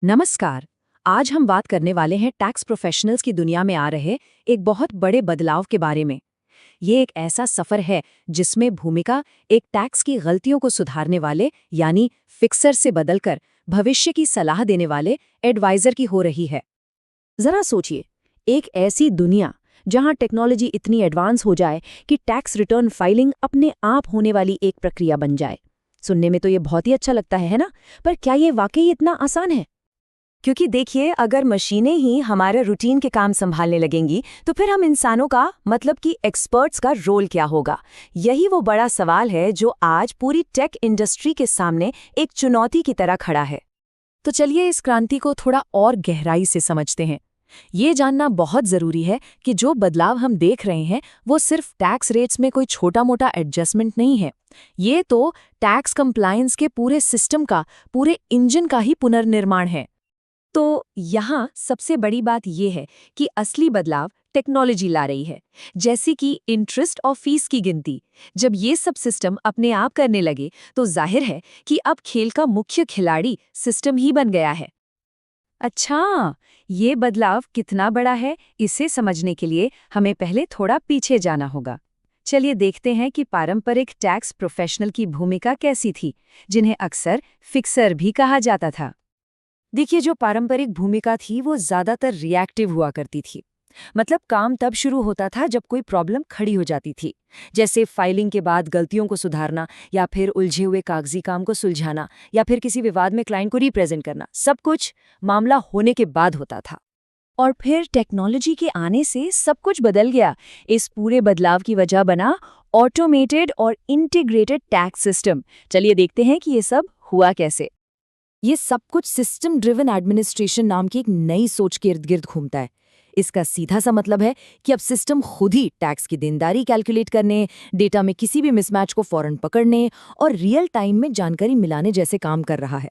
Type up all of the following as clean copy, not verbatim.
नमस्कार। आज हम बात करने वाले हैं टैक्स प्रोफेशनल्स की दुनिया में आ रहे एक बहुत बड़े बदलाव के बारे में। ये एक ऐसा सफर है जिसमें भूमिका एक टैक्स की गलतियों को सुधारने वाले यानी फिक्सर से बदलकर भविष्य की सलाह देने वाले एडवाइजर की हो रही है। जरा सोचिए, एक ऐसी दुनिया जहां टेक्नोलॉजी इतनी एडवांस हो जाए कि टैक्स रिटर्न फाइलिंग अपने आप होने वाली एक प्रक्रिया बन जाए। सुनने में तो ये बहुत ही अच्छा लगता है ना? पर क्या ये वाकई इतना आसान है? क्योंकि देखिए, अगर मशीनें ही हमारे रूटीन के काम संभालने लगेंगी तो फिर हम इंसानों का मतलब कि एक्सपर्ट्स का रोल क्या होगा। यही वो बड़ा सवाल है जो आज पूरी टेक इंडस्ट्री के सामने एक चुनौती की तरह खड़ा है। तो चलिए इस क्रांति को थोड़ा और गहराई से समझते हैं। ये जानना बहुत जरूरी है कि जो बदलाव हम देख रहे हैं वो सिर्फ टैक्स रेट्स में कोई छोटा मोटा एडजस्टमेंट नहीं है। ये तो टैक्स कंप्लायंस के पूरे सिस्टम का, पूरे इंजन का ही पुनर्निर्माण है। तो यहाँ सबसे बड़ी बात यह है कि असली बदलाव टेक्नोलॉजी ला रही है, जैसे कि इंटरेस्ट और फीस की गिनती। जब ये सब सिस्टम अपने आप करने लगे तो जाहिर है कि अब खेल का मुख्य खिलाड़ी सिस्टम ही बन गया है। अच्छा, ये बदलाव कितना बड़ा है, इसे समझने के लिए हमें पहले थोड़ा पीछे जाना होगा। चलिए देखते हैं कि पारंपरिक टैक्स प्रोफेशनल की भूमिका कैसी थी, जिन्हें अक्सर फिक्सर भी कहा जाता था। देखिए, जो पारंपरिक भूमिका थी वो ज्यादातर रिएक्टिव हुआ करती थी। मतलब काम तब शुरू होता था जब कोई प्रॉब्लम खड़ी हो जाती थी, जैसे फाइलिंग के बाद गलतियों को सुधारना, या फिर उलझे हुए कागजी काम को सुलझाना, या फिर किसी विवाद में क्लाइंट को रिप्रेजेंट करना। सब कुछ मामला होने के बाद होता था। और फिर टेक्नोलॉजी के आने से सब कुछ बदल गया। इस पूरे बदलाव की वजह बना ऑटोमेटेड और इंटीग्रेटेड टैक्स सिस्टम। चलिए देखते हैं कि ये सब हुआ कैसे। ये सब कुछ सिस्टम ड्रिवन एडमिनिस्ट्रेशन नाम की एक नई सोच के इर्द गिर्द घूमता है। इसका सीधा सा मतलब है कि अब सिस्टम खुद ही टैक्स की देनदारी कैलकुलेट करने, डेटा में किसी भी मिसमैच को फौरन पकड़ने और रियल टाइम में जानकारी मिलाने जैसे काम कर रहा है।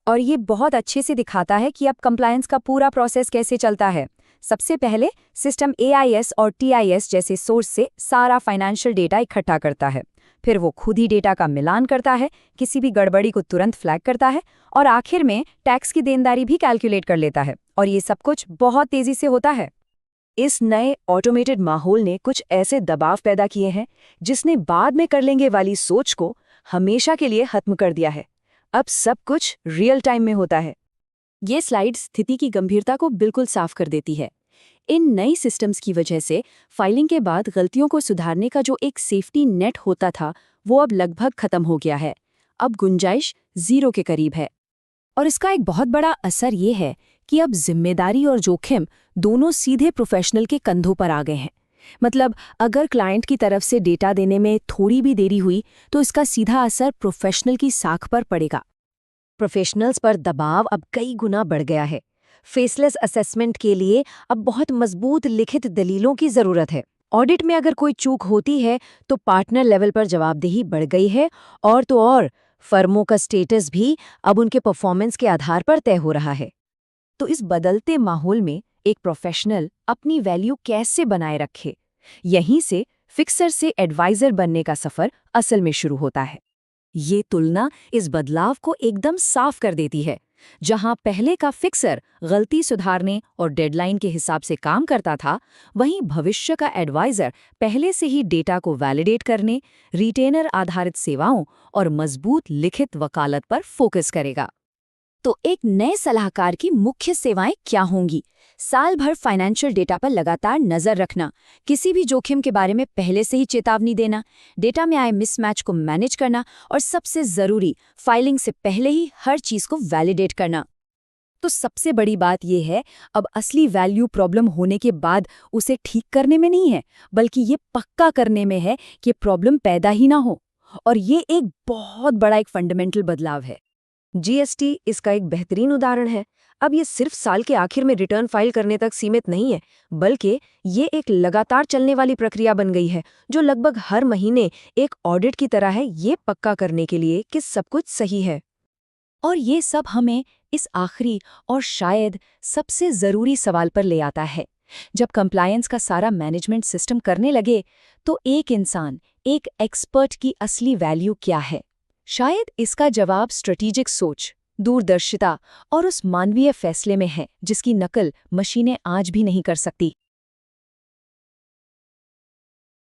और ये बहुत अच्छे से दिखाता है कि अब कंप्लायंस का पूरा प्रोसेस कैसे चलता है। सबसे पहले सिस्टम एआईएस और टीआईएस जैसे सोर्स से सारा फाइनेंशियल डेटा इकट्ठा करता है। फिर वो खुद ही डेटा का मिलान करता है, किसी भी गड़बड़ी को तुरंत फ्लैग करता है और आखिर में टैक्स की देनदारी भी कैलकुलेट कर लेता है। और ये सब कुछ बहुत तेजी से होता है। इस नए ऑटोमेटेड माहौल ने कुछ ऐसे दबाव पैदा किए हैं जिसने बाद में कर लेंगे वाली सोच को हमेशा के लिए खत्म कर दिया है। अब सब कुछ रियल टाइम में होता है। ये स्लाइड स्थिति की गंभीरता को बिल्कुल साफ कर देती है। इन नई सिस्टम्स की वजह से फाइलिंग के बाद गलतियों को सुधारने का जो एक सेफ्टी नेट होता था वो अब लगभग खत्म हो गया है। अब गुंजाइश जीरो के करीब है। और इसका एक बहुत बड़ा असर ये है कि अब जिम्मेदारी और जोखिम दोनों सीधे प्रोफेशनल के कंधों पर आ गए हैं। मतलब अगर क्लाइंट की तरफ से डेटा देने में थोड़ी भी देरी हुई तो इसका सीधा असर प्रोफेशनल की साख पर पड़ेगा। प्रोफेशनल्स पर दबाव अब कई गुना बढ़ गया है। फेसलेस असेसमेंट के लिए अब बहुत मजबूत लिखित दलीलों की जरूरत है। ऑडिट में अगर कोई चूक होती है तो पार्टनर लेवल पर जवाबदेही बढ़ गई है। और तो और फर्मों का स्टेटस भी अब उनके परफॉर्मेंस के आधार पर तय हो रहा है। तो इस बदलते माहौल में एक प्रोफेशनल अपनी वैल्यू कैसे बनाए रखे, यहीं से फिक्सर से एडवाइजर बनने का सफर असल में शुरू होता है। ये तुलना इस बदलाव को एकदम साफ कर देती है। जहां पहले का फिक्सर गलती सुधारने और डेडलाइन के हिसाब से काम करता था, वहीं भविष्य का एडवाइजर पहले से ही डेटा को वैलिडेट करने, रिटेनर आधारित सेवाओं और मजबूत लिखित वकालत पर फोकस करेगा। तो एक नए सलाहकार की मुख्य सेवाएं क्या होंगी? साल भर फाइनेंशियल डेटा पर लगातार नजर रखना, किसी भी जोखिम के बारे में पहले से ही चेतावनी देना, डेटा में आए मिसमैच को मैनेज करना और सबसे जरूरी, फाइलिंग से पहले ही हर चीज को वैलिडेट करना। तो सबसे बड़ी बात यह है, अब असली वैल्यू प्रॉब्लम होने के बाद उसे ठीक करने में नहीं है, बल्कि ये पक्का करने में है कि प्रॉब्लम पैदा ही ना हो। और ये एक बहुत बड़ा एक फंडामेंटल बदलाव है। जीएसटी इसका एक बेहतरीन उदाहरण है। अब ये सिर्फ साल के आखिर में रिटर्न फाइल करने तक सीमित नहीं है, बल्कि ये एक लगातार चलने वाली प्रक्रिया बन गई है जो लगभग हर महीने एक ऑडिट की तरह है, ये पक्का करने के लिए कि सब कुछ सही है। और ये सब हमें इस आखिरी और शायद सबसे जरूरी सवाल पर ले आता है। जब कंप्लायंस का सारा मैनेजमेंट सिस्टम करने लगे तो एक इंसान, एक एक्सपर्ट की असली वैल्यू क्या है? शायद इसका जवाब स्ट्रेटेजिक सोच, दूरदर्शिता और उस मानवीय फैसले में है जिसकी नकल मशीनें आज भी नहीं कर सकती।